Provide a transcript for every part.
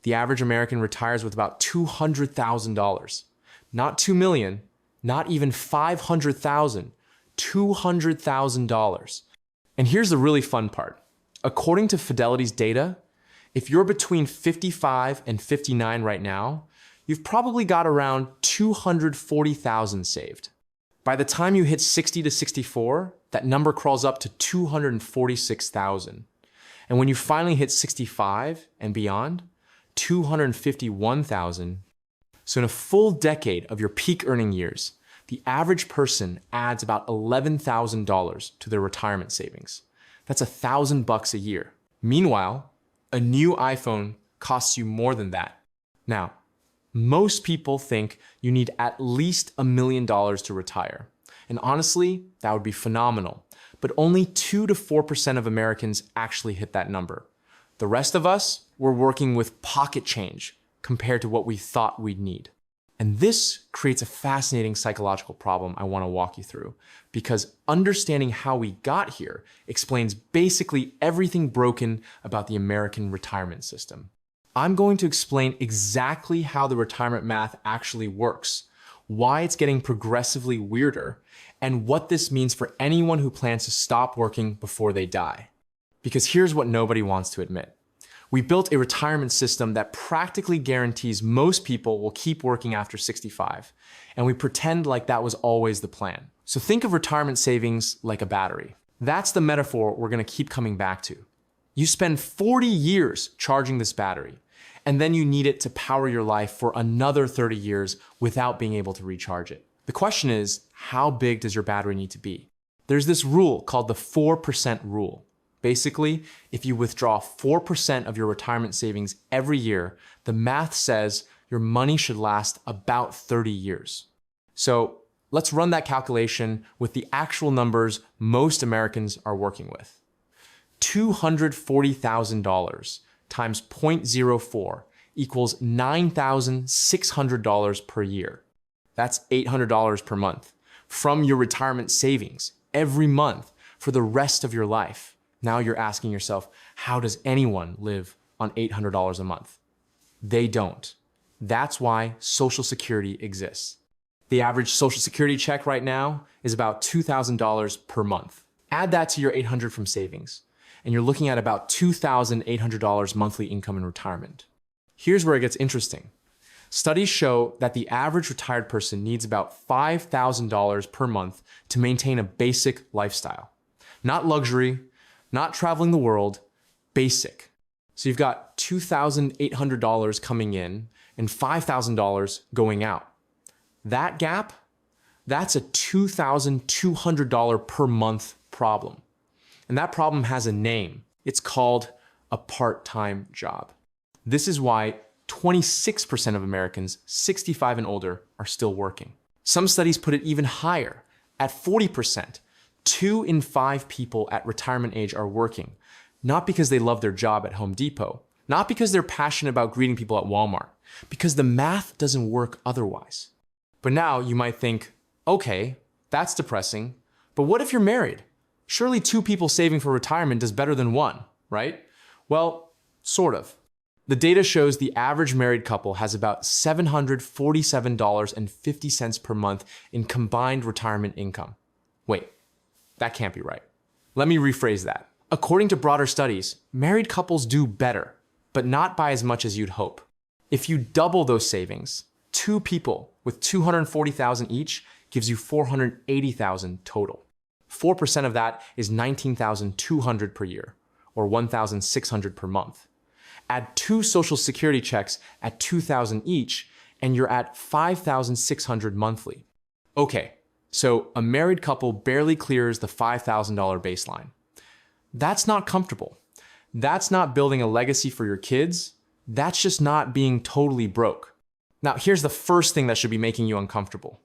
the average American retires with about $200,000. Not $2 million, not even $500,000, $200,000. And here's the really fun part. According to Fidelity's data, if you're between 55 and 59 right now, you've probably got around 240,000 saved. By the time you hit 60 to 64, that number crawls up to 246,000. And when you finally hit 65 and beyond, 251,000. So in a full decade of your peak earning years, the average person adds about $11,000 to their retirement savings. That's $1,000 a year. Meanwhile, a new iPhone costs you more than that. Now, most people think you need at least $1 million to retire. And honestly, that would be phenomenal. But only 2 to 4% of Americans actually hit that number. The rest of us, we're working with pocket change compared to what we thought we'd need. And this creates a fascinating psychological problem I want to walk you through, because understanding how we got here explains basically everything broken about the American retirement system. I'm going to explain exactly how the retirement math actually works, why it's getting progressively weirder, and what this means for anyone who plans to stop working before they die. Because here's what nobody wants to admit. We built a retirement system that practically guarantees most people will keep working after 65, and we pretend like that was always the plan. So think of retirement savings like a battery. That's the metaphor we're going to keep coming back to. You spend 40 years charging this battery, and then you need it to power your life for another 30 years without being able to recharge it. The question is, how big does your battery need to be? There's this rule called the 4% rule. Basically, if you withdraw 4% of your retirement savings every year, the math says your money should last about 30 years. So let's run that calculation with the actual numbers most Americans are working with. $240,000 times 0.04 equals $9,600 per year. That's $800 per month from your retirement savings every month for the rest of your life. Now you're asking yourself, how does anyone live on $800 a month? They don't. That's why Social Security exists. The average Social Security check right now is about $2,000 per month. Add that to your $800 from savings, and you're looking at about $2,800 monthly income in retirement. Here's where it gets interesting. Studies show that the average retired person needs about $5,000 per month to maintain a basic lifestyle. Not luxury, not traveling the world, basic. So you've got $2,800 coming in and $5,000 going out. That gap, that's a $2,200 per month problem. And that problem has a name. It's called a part-time job. This is why 26% of Americans 65 and older are still working. Some studies put it even higher, at 40%. 2 in 5 people at retirement age are working, not because they love their job at Home Depot, not because they're passionate about greeting people at Walmart, because the math doesn't work otherwise. But now you might think, okay, that's depressing, but what if you're married? Surely 2 people saving for retirement is better than 1, right? Well, sort of. The data shows the average married couple has about $747.50 per month in combined retirement income. Wait. That can't be right. Let me rephrase that. According to broader studies, married couples do better, but not by as much as you'd hope. If you double those savings, 2 people with $240,000 each gives you $480,000 total. 4% of that is $19,200 per year, or $1,600 per month. Add 2 Social Security checks at $2,000 each, and you're at $5,600 monthly. Okay. So a married couple barely clears the $5,000 baseline. That's not comfortable. That's not building a legacy for your kids. That's just not being totally broke. Now, here's the first thing that should be making you uncomfortable.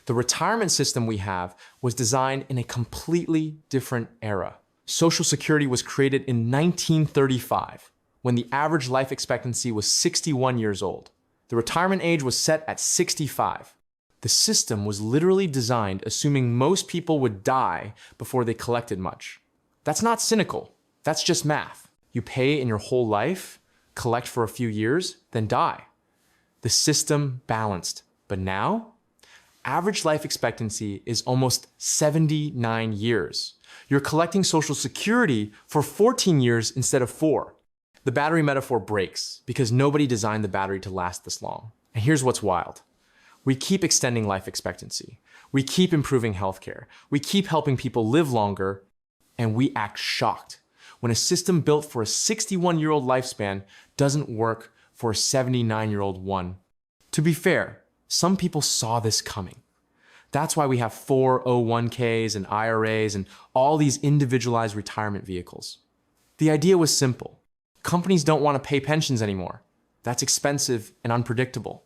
The retirement system we have was designed in a completely different era. Social Security was created in 1935, when the average life expectancy was 61 years old. The retirement age was set at 65. The system was literally designed assuming most people would die before they collected much. That's not cynical. That's just math. You pay in your whole life, collect for a few years, then die. The system balanced. But now, average life expectancy is almost 79 years. You're collecting Social Security for 14 years instead of 4. The battery metaphor breaks because nobody designed the battery to last this long. And here's what's wild. We keep extending life expectancy. We keep improving healthcare. We keep helping people live longer, and we act shocked when a system built for a 61-year-old lifespan doesn't work for a 79-year-old one. To be fair, some people saw this coming. That's why we have 401ks and IRAs and all these individualized retirement vehicles. The idea was simple. Companies don't want to pay pensions anymore. That's expensive and unpredictable.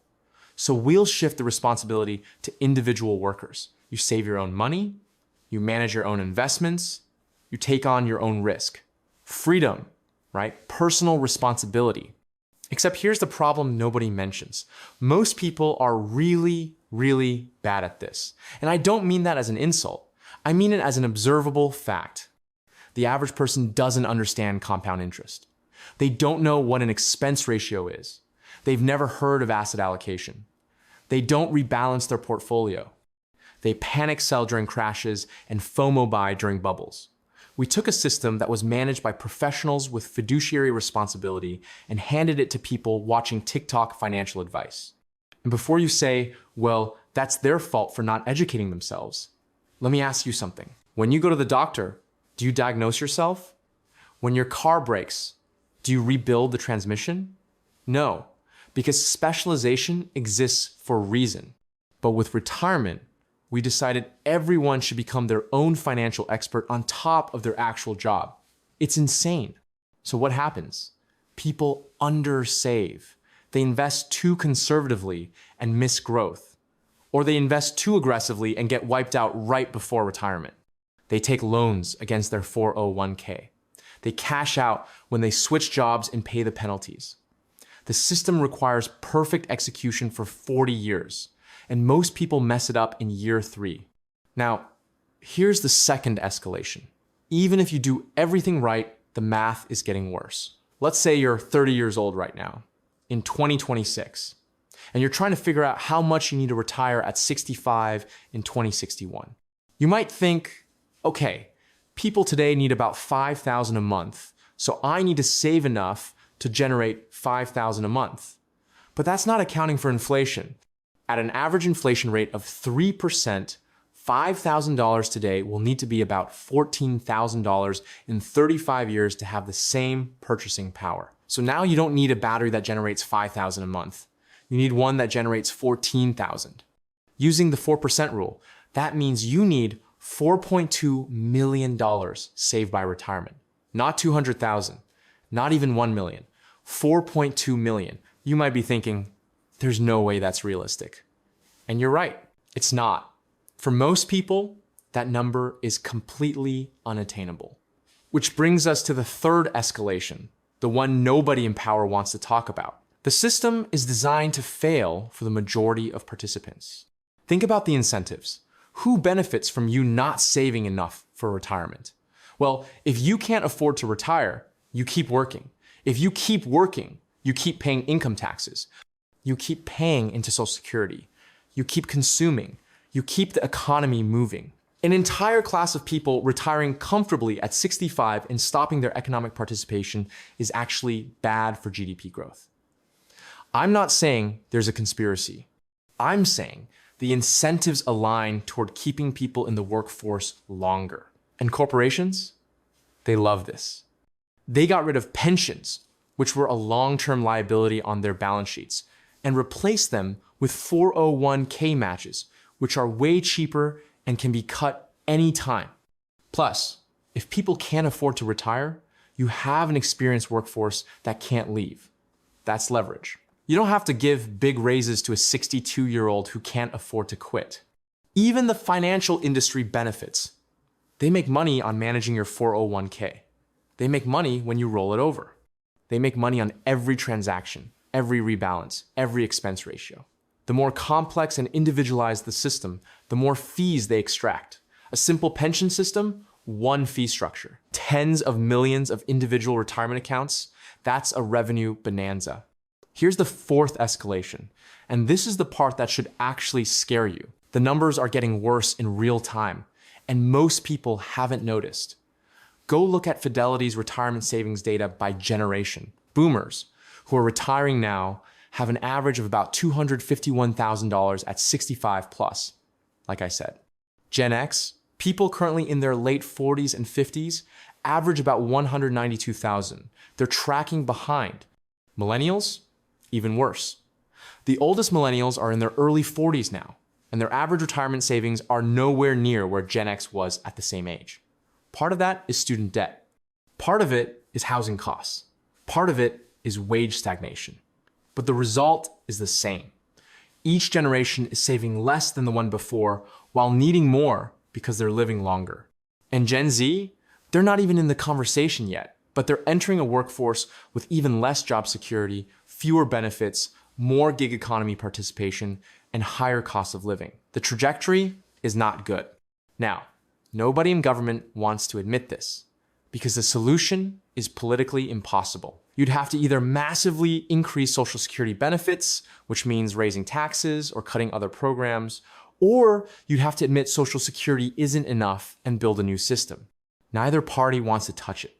So we'll shift the responsibility to individual workers. You save your own money, you manage your own investments, you take on your own risk. Freedom, right? Personal responsibility. Except here's the problem nobody mentions. Most people are really, really bad at this. And I don't mean that as an insult. I mean it as an observable fact. The average person doesn't understand compound interest. They don't know what an expense ratio is. They've never heard of asset allocation. They don't rebalance their portfolio. They panic sell during crashes and FOMO buy during bubbles. We took a system that was managed by professionals with fiduciary responsibility and handed it to people watching TikTok financial advice. And before you say, well, that's their fault for not educating themselves, let me ask you something. When you go to the doctor, do you diagnose yourself? When your car breaks, do you rebuild the transmission? No, because specialization exists for a reason. But with retirement, we decided everyone should become their own financial expert on top of their actual job. It's insane. So what happens? People undersave. They invest too conservatively and miss growth. Or they invest too aggressively and get wiped out right before retirement. They take loans against their 401k. They cash out when they switch jobs and pay the penalties. The system requires perfect execution for 40 years, and most people mess it up in year 3. Now, here's the second escalation. Even if you do everything right, the math is getting worse. Let's say you're 30 years old right now, in 2026, and you're trying to figure out how much you need to retire at 65 in 2061. You might think, okay, people today need about $5,000 a month, so I need to save enough to generate $5,000 a month. But that's not accounting for inflation. At an average inflation rate of 3%, $5,000 today will need to be about $14,000 in 35 years to have the same purchasing power. So now you don't need a battery that generates $5,000 a month. You need one that generates $14,000. Using the 4% rule, that means you need $4.2 million saved by retirement. Not $200,000, not even $1 million, $4.2 million. You might be thinking, there's no way that's realistic. And you're right, it's not. For most people, that number is completely unattainable. Which brings us to the third escalation, the one nobody in power wants to talk about. The system is designed to fail for the majority of participants. Think about the incentives. Who benefits from you not saving enough for retirement? Well, if you can't afford to retire, you keep working. If you keep working, you keep paying income taxes. You keep paying into Social Security. You keep consuming. You keep the economy moving. An entire class of people retiring comfortably at 65 and stopping their economic participation is actually bad for GDP growth. I'm not saying there's a conspiracy. I'm saying the incentives align toward keeping people in the workforce longer. And corporations, they love this. They got rid of pensions, which were a long-term liability on their balance sheets, and replaced them with 401k matches, which are way cheaper and can be cut anytime. Plus, if people can't afford to retire, you have an experienced workforce that can't leave. That's leverage. You don't have to give big raises to a 62-year-old who can't afford to quit. Even the financial industry benefits. They make money on managing your 401k. They make money when you roll it over. They make money on every transaction, every rebalance, every expense ratio. The more complex and individualized the system, the more fees they extract. A simple pension system, one fee structure. Tens of millions of individual retirement accounts, That's a revenue bonanza. Here's the fourth escalation, and this is the part that should actually scare you. The numbers are getting worse in real time, and most people haven't noticed. Go look at Fidelity's retirement savings data by generation. Boomers, who are retiring now, have an average of about $251,000 at 65 plus, like I said. Gen X, people currently in their late 40s and 50s, average about $192,000. They're tracking behind. Millennials, even worse. The oldest millennials are in their early 40s now, and their average retirement savings are nowhere near where Gen X was at the same age. Part of that is student debt. Part of it is housing costs. Part of it is wage stagnation. But the result is the same. Each generation is saving less than the one before while needing more because they're living longer. And Gen Z, they're not even in the conversation yet, but they're entering a workforce with even less job security, fewer benefits, more gig economy participation, and higher cost of living. The trajectory is not good. Now, nobody in government wants to admit this because the solution is politically impossible. You'd have to either massively increase Social Security benefits, which means raising taxes or cutting other programs, or you'd have to admit Social Security isn't enough and build a new system. Neither party wants to touch it.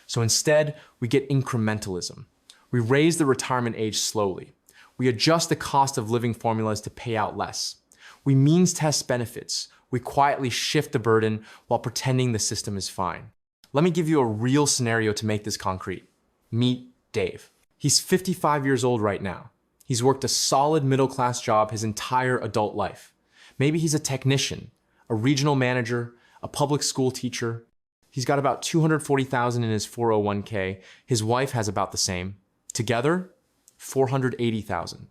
So instead, we get incrementalism. We raise the retirement age slowly. We adjust the cost of living formulas to pay out less. We means test benefits. We quietly shift the burden while pretending the system is fine. Let me give you a real scenario to make this concrete. Meet Dave. He's 55 years old right now. He's worked a solid middle-class job his entire adult life. Maybe he's a technician, a regional manager, a public school teacher. He's got about $240,000 in his 401k. His wife has about the same. Together, $480,000.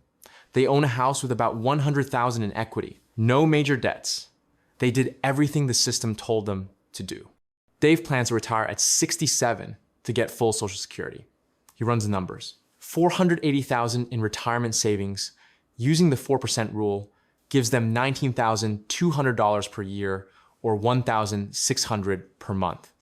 They own a house with about $100,000 in equity. No major debts. They did everything the system told them to do. Dave plans to retire at 67 to get full Social Security. He runs the numbers. $480,000 in retirement savings using the 4% rule gives them $19,200 per year or $1,600 per month.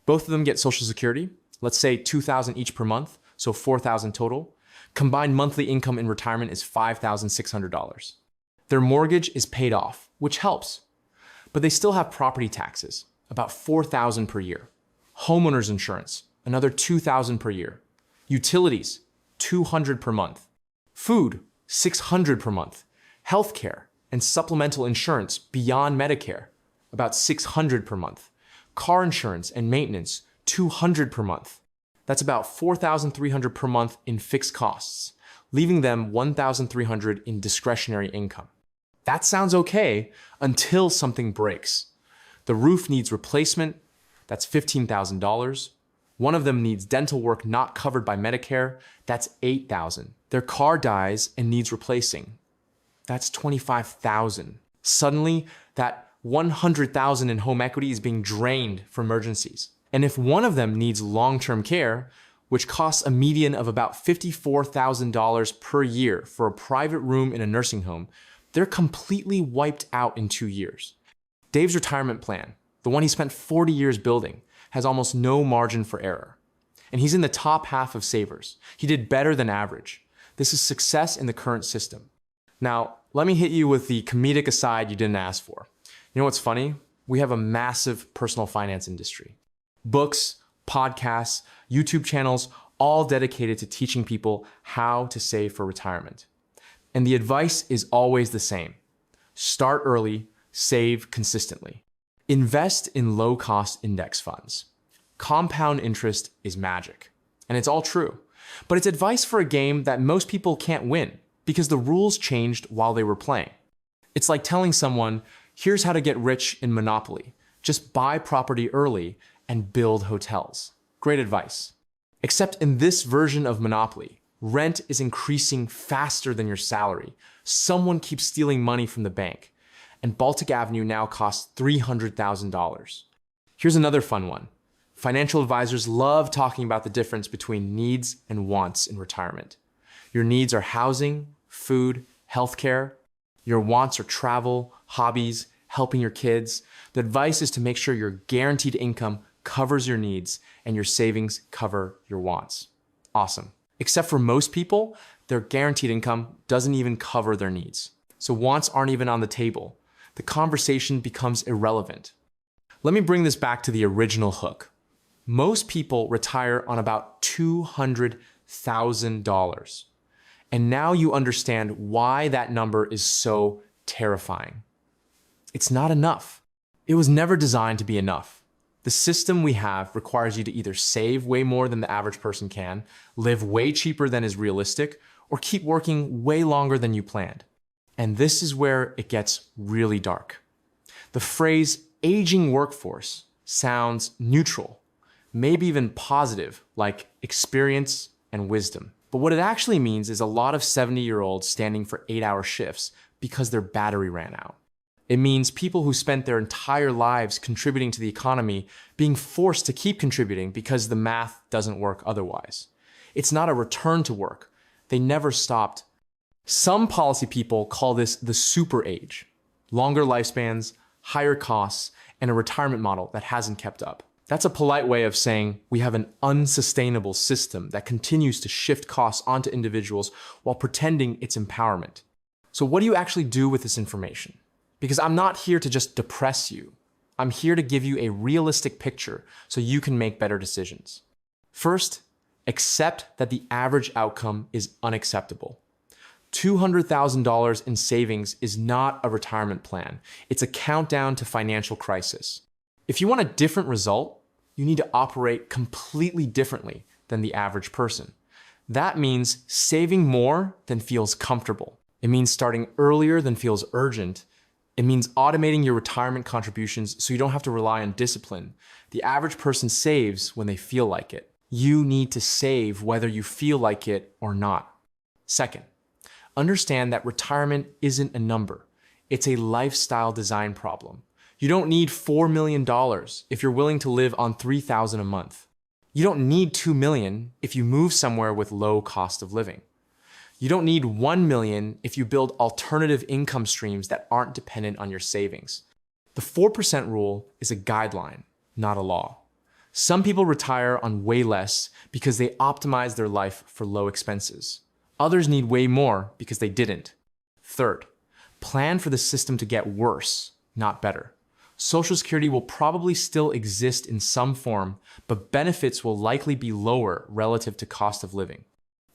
Both of them get Social Security, let's say $2,000 each per month, so $4,000 total. Combined monthly income in retirement is $5,600. Their mortgage is paid off, which helps, but they still have property taxes, about $4,000 per year. Homeowners insurance, another $2,000 per year. Utilities, $200 per month. Food, $600 per month. Healthcare and supplemental insurance beyond Medicare, about $600 per month. Car insurance and maintenance, $200 per month. That's about $4,300 per month in fixed costs, leaving them $1,300 in discretionary income. That sounds okay until something breaks. The roof needs replacement, that's $15,000. One of them needs dental work not covered by Medicare, that's $8,000. Their car dies and needs replacing, that's $25,000. Suddenly, that $100,000 in home equity is being drained for emergencies. And if one of them needs long-term care, which costs a median of about $54,000 per year for a private room in a nursing home, they're completely wiped out in 2 years. Dave's retirement plan, the one he spent 40 years building, has almost no margin for error. And he's in the top half of savers. He did better than average. This is success in the current system. Now, let me hit you with the comedic aside you didn't ask for. You know what's funny? We have a massive personal finance industry. Books, podcasts, YouTube channels, all dedicated to teaching people how to save for retirement. And the advice is always the same. Start early, save consistently. Invest in low-cost index funds. Compound interest is magic. And it's all true. But it's advice for a game that most people can't win because the rules changed while they were playing. It's like telling someone, here's how to get rich in Monopoly. Just buy property early and build hotels. Great advice. Except in this version of Monopoly, rent is increasing faster than your salary. Someone keeps stealing money from the bank. And Baltic Avenue now costs $300,000. Here's another fun one. Financial advisors love talking about the difference between needs and wants in retirement. Your needs are housing, food, healthcare. Your wants are travel, hobbies, helping your kids. The advice is to make sure your guaranteed income covers your needs and your savings cover your wants. Awesome. Except for most people, their guaranteed income doesn't even cover their needs. So wants aren't even on the table. The conversation becomes irrelevant. Let me bring this back to the original hook. Most people retire on about $200,000. And now you understand why that number is so terrifying. It's not enough. It was never designed to be enough. The system we have requires you to either save way more than the average person can, live way cheaper than is realistic, or keep working way longer than you planned. And this is where it gets really dark. The phrase aging workforce sounds neutral, maybe even positive, like experience and wisdom. But what it actually means is a lot of 70-year-olds standing for 8-hour shifts because their battery ran out. It means people who spent their entire lives contributing to the economy being forced to keep contributing because the math doesn't work otherwise. It's not a return to work. They never stopped. Some policy people call this the super age. Longer lifespans, higher costs, and a retirement model that hasn't kept up. That's a polite way of saying we have an unsustainable system that continues to shift costs onto individuals while pretending it's empowerment. So what do you actually do with this information? Because I'm not here to just depress you. I'm here to give you a realistic picture so you can make better decisions. First, accept that the average outcome is unacceptable. $200,000 in savings is not a retirement plan. It's a countdown to financial crisis. If you want a different result, you need to operate completely differently than the average person. That means saving more than feels comfortable. It means starting earlier than feels urgent. It means automating your retirement contributions so you don't have to rely on discipline. The average person saves when they feel like it. You need to save whether you feel like it or not. Second, understand that retirement isn't a number. It's a lifestyle design problem. You don't need $4 million if you're willing to live on $3,000 a month. You don't need $2 million if you move somewhere with low cost of living. You don't need $1 million if you build alternative income streams that aren't dependent on your savings. The 4% rule is a guideline, not a law. Some people retire on way less because they optimize their life for low expenses. Others need way more because they didn't. Third, plan for the system to get worse, not better. Social Security will probably still exist in some form, but benefits will likely be lower relative to cost of living.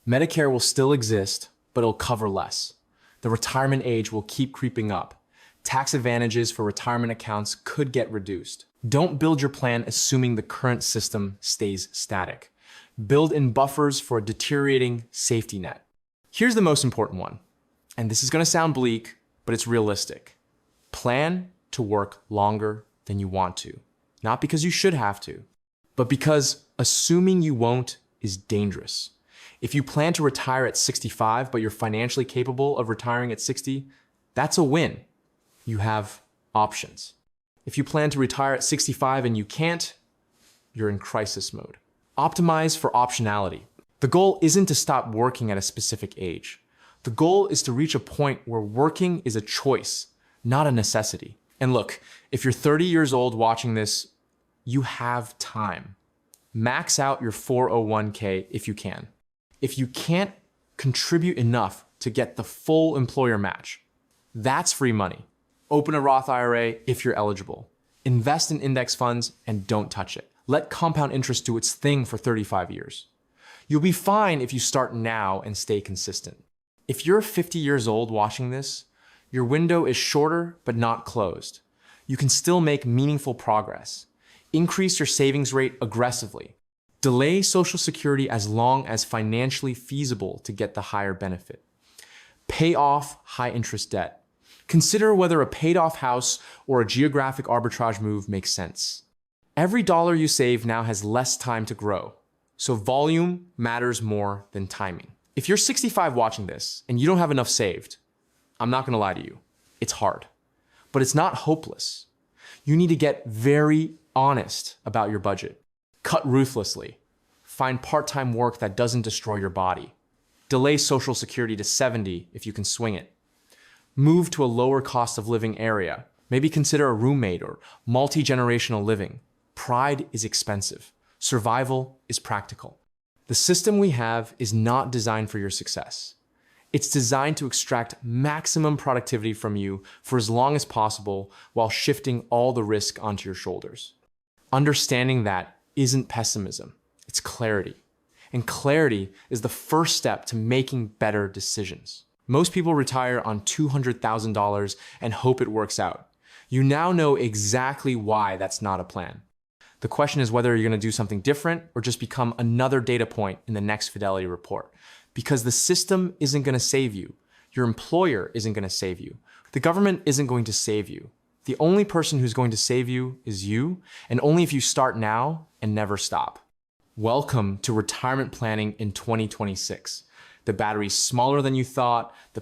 Medicare will still exist, but it'll cover less. The retirement age will keep creeping up. Tax advantages for retirement accounts could get reduced. Don't build your plan assuming the current system stays static. Build in buffers for a deteriorating safety net. Here's the most important one, and this is going to sound bleak, but it's realistic. Plan to work longer than you want to. Not because you should have to, but because assuming you won't is dangerous. If you plan to retire at 65, but you're financially capable of retiring at 60, that's a win. You have options. If you plan to retire at 65 and you can't, you're in crisis mode. Optimize for optionality. The goal isn't to stop working at a specific age. The goal is to reach a point where working is a choice, not a necessity. And look, if you're 30 years old watching this, you have time. Max out your 401k if you can. If you can't, contribute enough to get the full employer match. That's free money. Open a Roth IRA if you're eligible. Invest in index funds and don't touch it. Let compound interest do its thing for 35 years. You'll be fine if you start now and stay consistent. If you're 50 years old watching this, your window is shorter but not closed. You can still make meaningful progress. Increase your savings rate aggressively. Delay Social Security as long as financially feasible to get the higher benefit. Pay off high-interest debt. Consider whether a paid-off house or a geographic arbitrage move makes sense. Every dollar you save now has less time to grow, so volume matters more than timing. If you're 65 watching this and you don't have enough saved, I'm not gonna lie to you, it's hard. But it's not hopeless. You need to get very honest about your budget. Cut ruthlessly. Find part-time work that doesn't destroy your body. Delay Social Security to 70 if you can swing it. Move to a lower cost of living area. Maybe consider a roommate or multi-generational living. Pride is expensive. Survival is practical. The system we have is not designed for your success. It's designed to extract maximum productivity from you for as long as possible while shifting all the risk onto your shoulders. Understanding that isn't pessimism, it's clarity. And clarity is the first step to making better decisions. Most people retire on $200,000 and hope it works out. You now know exactly why that's not a plan. The question is whether you're going to do something different or just become another data point in the next Fidelity report. Because the system isn't going to save you. Your employer isn't going to save you. The government isn't going to save you. The only person who's going to save you is you, and only if you start now and never stop. Welcome to retirement planning in 2026. The battery's smaller than you thought, the